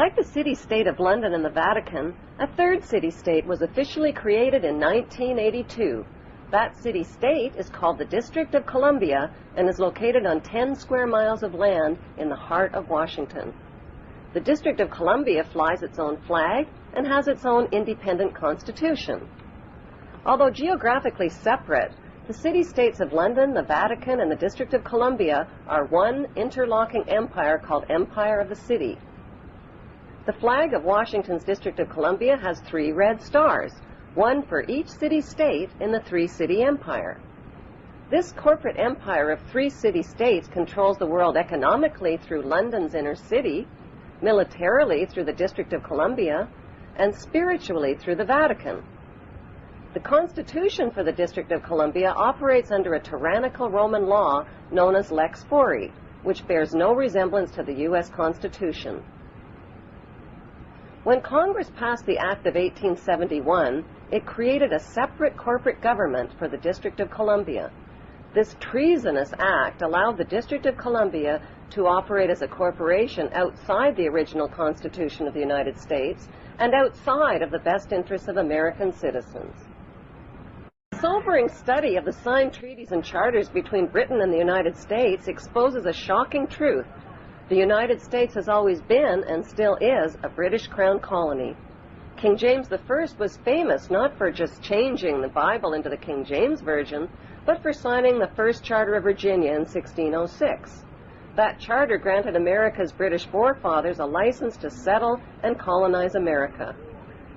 Like the city-state of London and the Vatican, a third city-state was officially created in 1982. That city-state is called the District of Columbia and is located on 10 square miles of land in the heart of Washington. The District of Columbia flies its own flag and has its own independent constitution. Although geographically separate, the city-states of London, the Vatican, and the District of Columbia are one interlocking empire called Empire of the City. The flag of Washington's District of Columbia has 3 red stars, one for each city-state in the 3-city empire. This corporate empire of 3 city-states controls the world economically through London's inner city, militarily through the District of Columbia, and spiritually through the Vatican. The Constitution for the District of Columbia operates under a tyrannical Roman law known as Lex Fori, which bears no resemblance to the U.S. Constitution. When Congress passed the Act of 1871, it created a separate corporate government for the District of Columbia. This treasonous act allowed the District of Columbia to operate as a corporation outside the original Constitution of the United States and outside of the best interests of American citizens. A sobering study of the signed treaties and charters between Britain and the United States exposes a shocking truth. The United States has always been, and still is, a British Crown colony. King James I was famous not for just changing the Bible into the King James Version, but for signing the First Charter of Virginia in 1606. That charter granted America's British forefathers a license to settle and colonize America.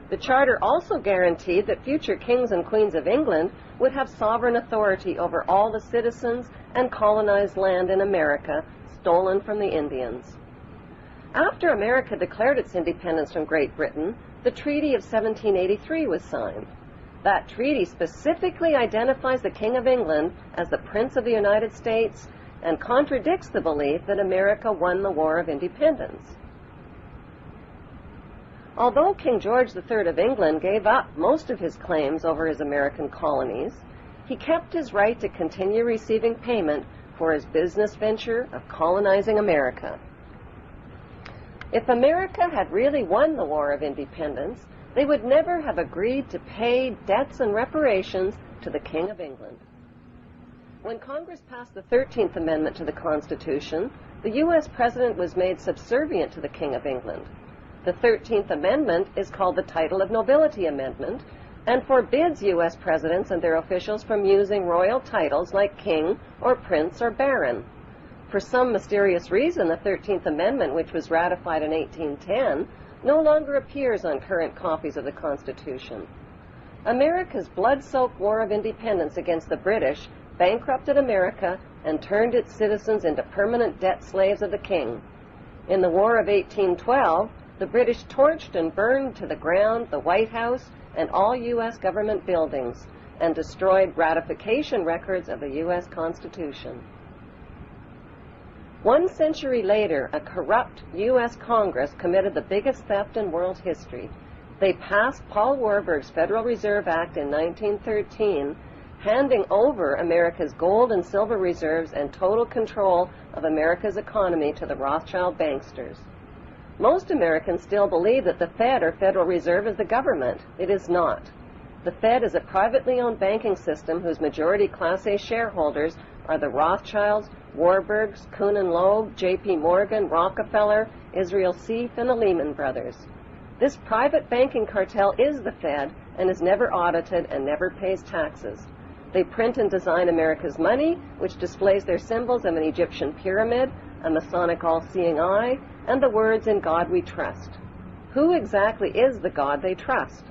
The charter also guaranteed that future kings and queens of England would have sovereign authority over all the citizens and colonized land in America stolen from the Indians. After America declared its independence from Great Britain, the Treaty of 1783 was signed. That treaty specifically identifies the King of England as the Prince of the United States and contradicts the belief that America won the War of Independence. Although King George III of England gave up most of his claims over his American colonies, he kept his right to continue receiving payment for his business venture of colonizing America. If America had really won the War of Independence, they would never have agreed to pay debts and reparations to the King of England. When Congress passed the 13th Amendment to the Constitution, the U.S. President was made subservient to the King of England. The 13th Amendment is called the Title of Nobility Amendment and forbids U.S. presidents and their officials from using royal titles like king or prince or baron. For some mysterious reason, the 13th Amendment, which was ratified in 1810, no longer appears on current copies of the Constitution. America's blood-soaked War of Independence against the British bankrupted America and turned its citizens into permanent debt slaves of the king. In the War of 1812, the British torched and burned to the ground the White House and all U.S. government buildings and destroyed ratification records of the U.S. Constitution. 1 century later, a corrupt U.S. Congress committed the biggest theft in world history. They passed Paul Warburg's Federal Reserve Act in 1913, handing over America's gold and silver reserves and total control of America's economy to the Rothschild banksters. Most Americans still believe that the Fed, or Federal Reserve, is the government. It is not. The Fed is a privately owned banking system whose majority Class A shareholders are the Rothschilds, Warburgs, Kuhn and Loeb, J.P. Morgan, Rockefeller, Israel Seif, and the Lehman Brothers. This private banking cartel is the Fed and is never audited and never pays taxes. They print and design America's money, which displays their symbols of an Egyptian pyramid, a Masonic all-seeing eye, and the words, "In God we trust." Who exactly is the God they trust?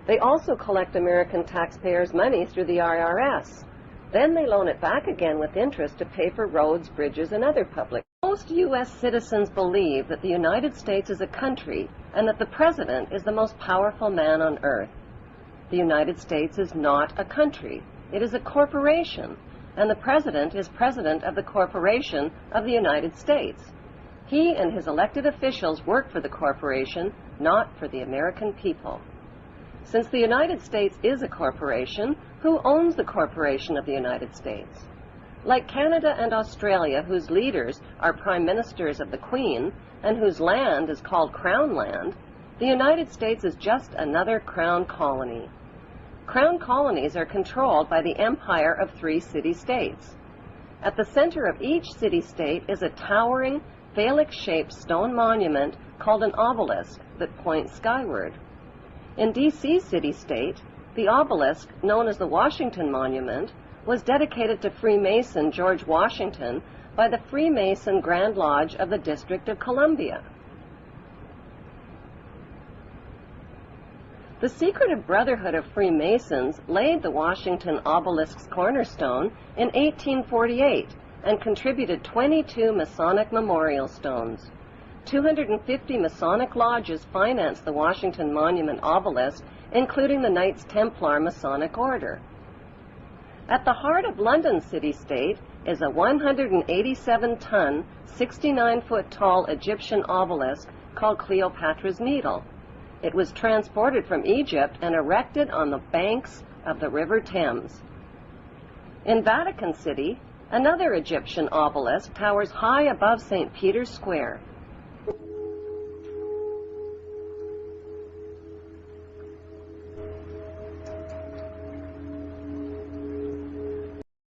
They also collect American taxpayers' money through the IRS. Then they loan it back again with interest to pay for roads, bridges, and other public. Most U.S. citizens believe that the United States is a country and that the President is the most powerful man on earth. The United States is not a country. It is a corporation, and the President is President of the Corporation of the United States. He and his elected officials work for the corporation, not for the American people. Since the United States is a corporation, who owns the corporation of the United States? Like Canada and Australia, whose leaders are prime ministers of the Queen and whose land is called Crown Land, the United States is just another Crown colony. Crown colonies are controlled by the empire of 3 city-states. At the center of each city-state is a towering, phallic-shaped stone monument called an obelisk that points skyward. In D.C. city-state, the obelisk, known as the Washington Monument, was dedicated to Freemason George Washington by the Freemason Grand Lodge of the District of Columbia. The secretive Brotherhood of Freemasons laid the Washington obelisk's cornerstone in 1848 and contributed 22 Masonic memorial stones. 250 Masonic lodges financed the Washington Monument obelisk, including the Knights Templar Masonic Order. At the heart of London city-state is a 187-ton, 69-foot-tall Egyptian obelisk called Cleopatra's Needle. It was transported from Egypt and erected on the banks of the River Thames. In Vatican City, another Egyptian obelisk towers high above St. Peter's Square.